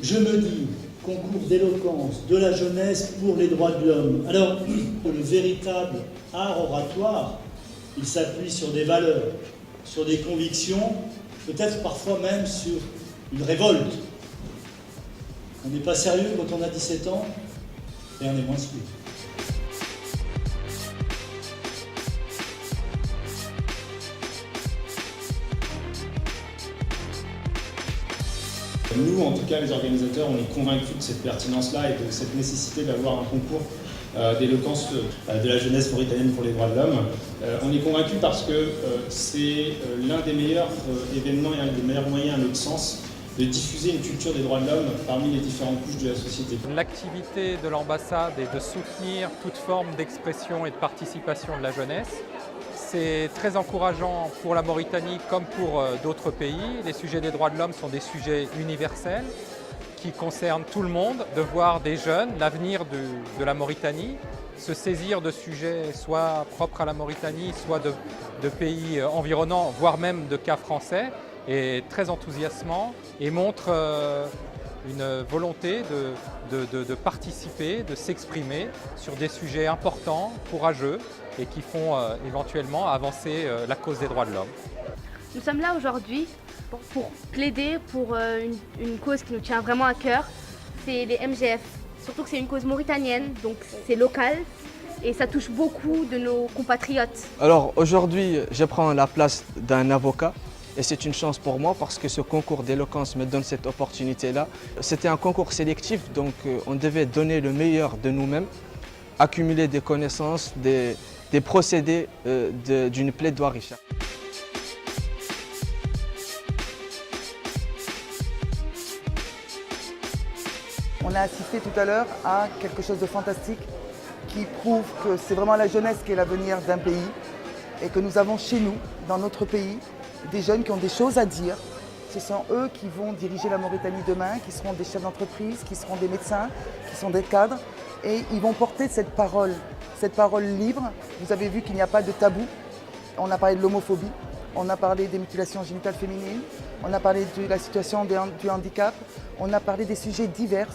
Je me dis, concours d'éloquence de la jeunesse pour les droits de l'homme. Alors que le véritable art oratoire, il s'appuie sur des valeurs, sur des convictions, peut-être parfois même sur une révolte. On n'est pas sérieux quand on a 17 ans, et on est moins sûr. Nous, en tout cas, les organisateurs, on est convaincus de cette pertinence-là et de cette nécessité d'avoir un concours d'éloquence de la jeunesse mauritanienne pour les droits de l'homme. On est convaincus parce que c'est l'un des meilleurs événements et un des meilleurs moyens, à notre sens, de diffuser une culture des droits de l'homme parmi les différentes couches de la société. L'activité de l'ambassade est de soutenir toute forme d'expression et de participation de la jeunesse. C'est très encourageant pour la Mauritanie comme pour d'autres pays. Les sujets des droits de l'homme sont des sujets universels qui concernent tout le monde, de voir des jeunes, l'avenir de la Mauritanie, se saisir de sujets soit propres à la Mauritanie, soit de pays environnants, voire même de cas français, est très enthousiasmant et montre une volonté de participer, de s'exprimer sur des sujets importants, courageux et qui font éventuellement avancer la cause des droits de l'homme. Nous sommes là aujourd'hui pour plaider pour une cause qui nous tient vraiment à cœur, c'est les MGF. Surtout que c'est une cause mauritanienne, donc c'est local et ça touche beaucoup de nos compatriotes. Alors aujourd'hui, je prends la place d'un avocat. Et c'est une chance pour moi parce que ce concours d'éloquence me donne cette opportunité-là. C'était un concours sélectif, donc on devait donner le meilleur de nous-mêmes, accumuler des connaissances, des procédés d'une plaidoirie. On a assisté tout à l'heure à quelque chose de fantastique qui prouve que c'est vraiment la jeunesse qui est l'avenir d'un pays et que nous avons chez nous, dans notre pays, des jeunes qui ont des choses à dire. Ce sont eux qui vont diriger la Mauritanie demain, qui seront des chefs d'entreprise, qui seront des médecins, qui sont des cadres. Et ils vont porter cette parole libre. Vous avez vu qu'il n'y a pas de tabou. On a parlé de l'homophobie, on a parlé des mutilations génitales féminines, on a parlé de la situation du handicap, on a parlé des sujets divers.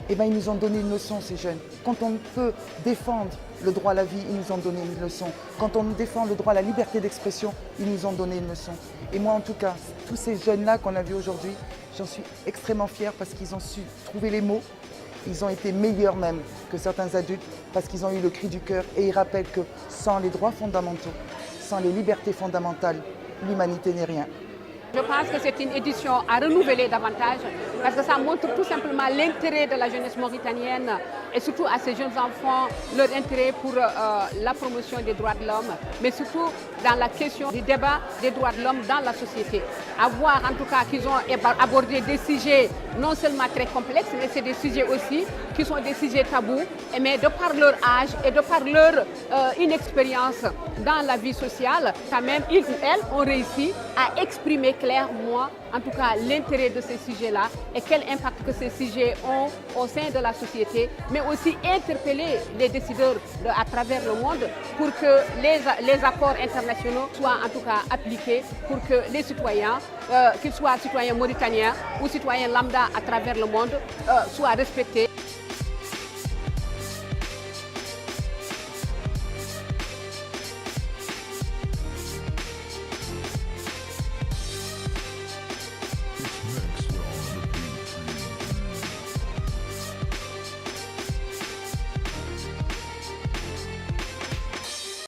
Eh bien, ils nous ont donné une leçon, ces jeunes. Quand on peut défendre le droit à la vie, ils nous ont donné une leçon. Quand on défend le droit à la liberté d'expression, ils nous ont donné une leçon. Et moi, en tout cas, tous ces jeunes-là qu'on a vus aujourd'hui, j'en suis extrêmement fière parce qu'ils ont su trouver les mots. Ils ont été meilleurs même que certains adultes parce qu'ils ont eu le cri du cœur et ils rappellent que sans les droits fondamentaux, sans les libertés fondamentales, l'humanité n'est rien. Je pense que c'est une édition à renouveler davantage parce que ça montre tout simplement l'intérêt de la jeunesse mauritanienne et surtout à ces jeunes enfants, leur intérêt pour la promotion des droits de l'homme, mais surtout dans la question du débat des droits de l'homme dans la société. À voir en tout cas qu'ils ont abordé des sujets non seulement très complexes, mais c'est des sujets aussi qui sont des sujets tabous, mais de par leur âge et de par leur inexpérience dans la vie sociale, quand même, ils ou elles ont réussi à exprimer clairement, en tout cas, l'intérêt de ces sujets-là et quel impact que ces sujets ont au sein de la société, mais aussi interpeller les décideurs à travers le monde pour que les accords internationaux soient en tout cas appliqués pour que les citoyens, qu'ils soient citoyens mauritaniens ou citoyens lambda à travers le monde, soient respectés.